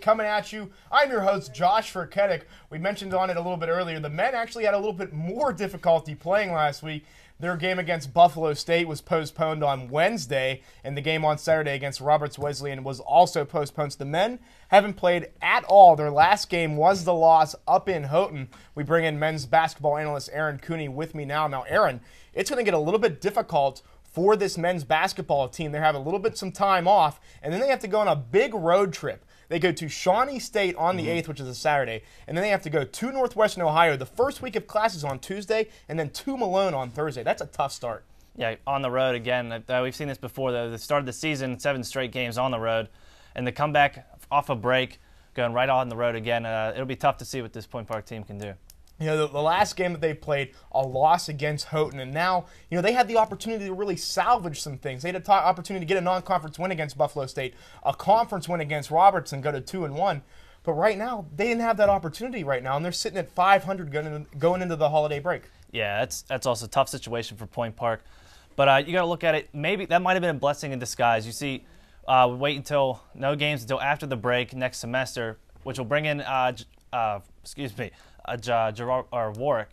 Coming at you, I'm your host, Josh Frketic. We mentioned on it a little bit earlier. The men actually had a little bit more difficulty playing last week. Their game against Buffalo State was postponed on Wednesday, and the game on Saturday against Roberts Wesleyan was also postponed. So the men haven't played at all. Their last game was the loss up in Houghton. We bring in men's basketball analyst Aaron Cooney with me now. Now, Aaron, it's going to get a little bit difficult for this men's basketball team. They have a little bit some time off, and then they have to go on a big road trip. They go to Shawnee State on the 8th, which is a Saturday, and then they have to go to Northwestern Ohio the first week of classes on Tuesday, and then to Malone on Thursday. That's a tough start. Yeah, on the road again. We've seen this before, though. The start of the season, 7 straight games on the road, and the comeback off a break, going right on the road again. It'll be tough to see what this Point Park team can do. You know, the last game that they played, a loss against Houghton, and now, you know, they had the opportunity to really salvage some things. They had an opportunity to get a non-conference win against Buffalo State, a conference win against Roberts, and go to 2-1. But right now, they didn't have that opportunity right now, and they're sitting at 500 going into the holiday break. Yeah, that's also a tough situation for Point Park. But you got to look at it. Maybe that might have been a blessing in disguise. You see, wait until no games until after the break next semester, which will bring in Warwick.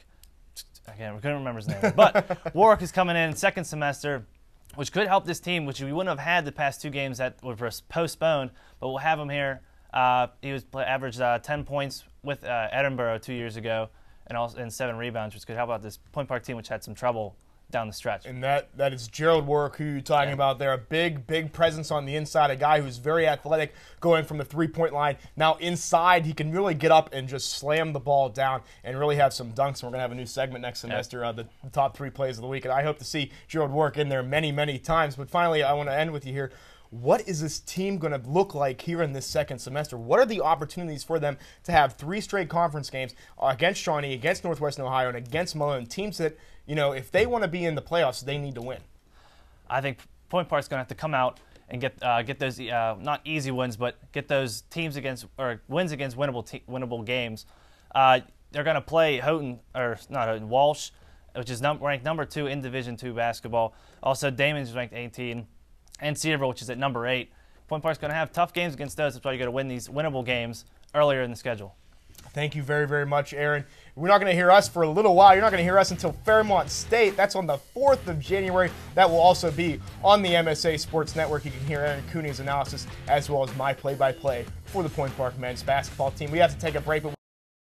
Again, we couldn't remember his name. But Warwick is coming in second semester, which could help this team, which we wouldn't have had the past 2 games that were postponed. But we'll have him here. He was averaged 10 points with Edinburgh 2 years ago, and 7 rebounds, which could help out this Point Park team, which had some trouble down the stretch. And that is Gerald Warwick, who you're talking about there. A big presence on the inside, a guy who's very athletic, going from the three-point line. Now inside, he can really get up and just slam the ball down and really have some dunks. And we're going to have a new segment next semester, the top 3 plays of the week. And I hope to see Gerald Warwick in there many times. But finally, I want to end with you here. What is this team going to look like here in this second semester? What are the opportunities for them to have 3 straight conference games against Shawnee, against Northwestern Ohio, and against Malone, teams that, you know, if they want to be in the playoffs, they need to win? I think Point Park's going to have to come out and get those not easy wins, but get those teams against or wins against winnable games. They're going to play Walsh, which is ranked number 2 in Division II basketball. Also, Damon's is ranked 18. And Cedarville, which is at number 8. Point Park's going to have tough games against those. That's why you got to win these winnable games earlier in the schedule. Thank you very much, Aaron. We're not going to hear us for a little while. You're not going to hear us until Fairmont State. That's on the 4th of January. That will also be on the MSA Sports Network. You can hear Aaron Cooney's analysis as well as my play-by-play for the Point Park men's basketball team. We have to take a break. But